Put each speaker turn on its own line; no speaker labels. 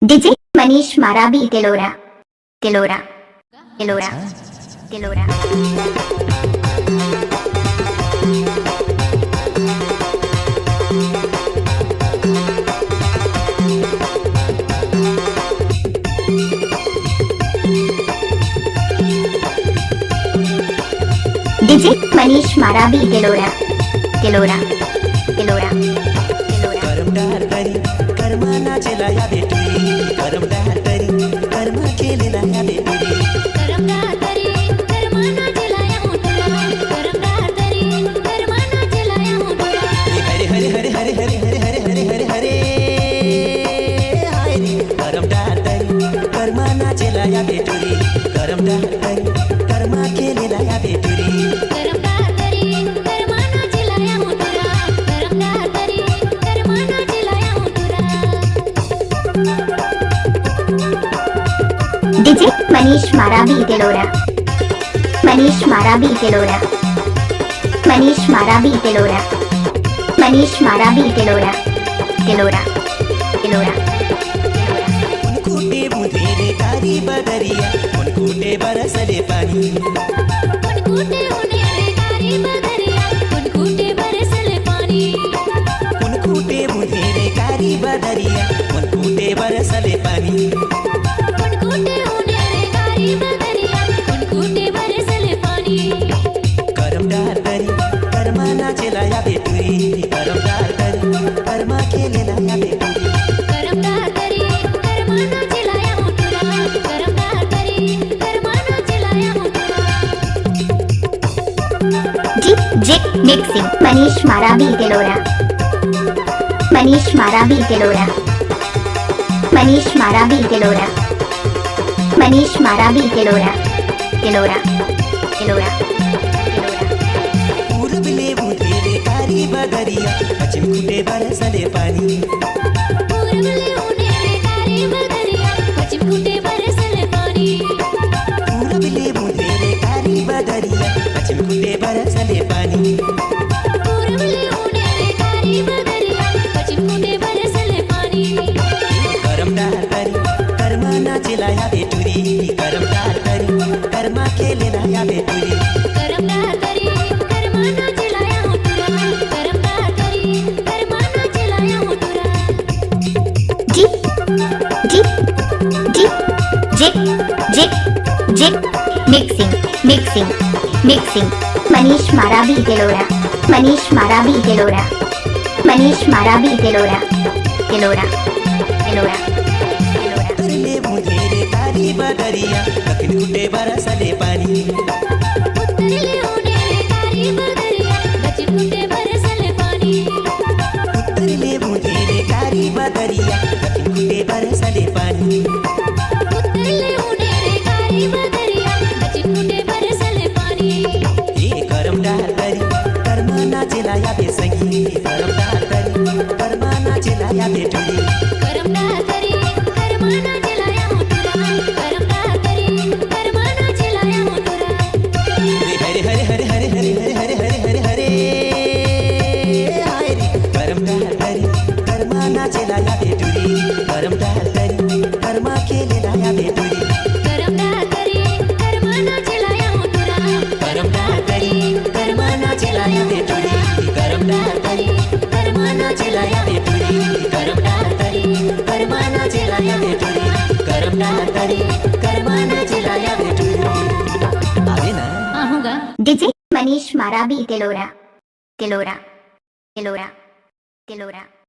DJ Manish माराबी तेलोरा तेलोरा तेलोरा तेलोरा डीजे मनीष माराबी तेलोरा तेलोरा तेलोरा
करमदार तरी कर्मा नाचेला या बेटुरी करमदार तरी कर्मा केलेला या बेटुरी
करमदार तरी कर्मा नाचेला या मोठा करमदार तरी कर्मा नाचेला या मोठा
हरे हरे हरे हरे हरे हरे हरे हरे हरे हरे हाय रे करमदार तरी कर्मा नाचेला या बेटुरी करमदार तरी कर्मा केलेला या बेटुरी
करमदार तरी कर्मा नाचेला या मोठा करमदार तरी कर्मा नाचेला या मोठा
डीजे मनीष माराबी तेलोरा मनीष माराबी तेलोरा मनीष माराबी तेलोरा मनीष माराबी तेलोरा तेलोरा तेलोरा
उनकुटे बुधेरे कारी बदरिया उनकुटे बरसले पानी
उनकुटे होने रे कारी बदरिया उनकुटे बरसले पानी
उनकुटे बुधेरे कारी बदरिया उनकुटे बरसले पानी
उनकुटे होने रे कारी बदरिया उनकुटे बरसले पानी
करमदार तरी कर्मा नाचेला या बेटुरी करमदार तरी कर्मा केलेला या बेटुरी
करमदार तरी कर्मा नाचेला या मोठा करमदार तरी कर्मा नाचेला या मोठा
जे मिक्सिंग मनीष माराबी तेलोरा मनीष माराबी तेलोरा मनीष माराबी तेलोरा मनीष माराबी तेलोरा तेलोरा तेलोरा तेलोरा
पूरबले बुधेरे कारी बदरिया पश्चिम कुटे बरसले पानी
पूरबले होने रे कारी बदरिया पश्चिम कुटे बरसले पानी
पूरबले बुधेरे कारी बदरिया पश्चिम कुटे बरसले पानी
पूरबले होने रे कारी बदरिया पश्चिम कुटे बरसले पानी
करमदार तरी कर्मा नाचेला या बेटुरी करमदार तरी कर्मा केलेला या बेटुरी
करमदार तरी कर्मा नाचेला या मोठा करमदार तरी कर्मा नाचेला या मोठा
जी जी जी जे जे जे मिक्सिंग मिक्सिंग मिक्सिंग मनीष माराबी तेलोरा मनीष माराबी तेलोरा मनीष माराबी तेलोरा तेलोरा तेलोरा तेलोरा
करले बुधेरे कारी बदरिया दक्षिण कुटे बरसले पानी
उत्तरले होने रे कारी बदरिया दक्षिण कुटे बरसले पानी
उत्तरले बुधेरे कारी बदरिया दक्षिण कुटे बरसले पानी
उत्तरले होने रे कारी बदरिया दक्षिण कुटे बरसले पानी
ए करमदार तरी कर्मा नाचेला या बेसंगी करमदार तरी कर्मा नाचेला या बेटुरी
करमदार तरी कर्मा नाचेला या मोठा करमदार तरी कर्मा नाचेला या मोठा
हरे हरे हरे हरे हरे हरे हरे हरे हरे हरे हाय रे करमदार तरी कर्मा नाचेला या बेटुरी करमदार तरी कर्मा केलेला या बेटुरी
करमदार तरी कर्मा नाचेला या मोठा
करमदार तरी कर्मा नाचेला या बेटुरी करमदार तरी कर्मा नाचेला या बेटुरी करमदार तरी कर्मा नाचेला या बेटुरी करमदार तरी कर्मा नाचेला या बेटुरी आवे ना
आहूगा
डीजे मनीष माराबी तेलोरा तेलोरा तेलोरा तेलोरा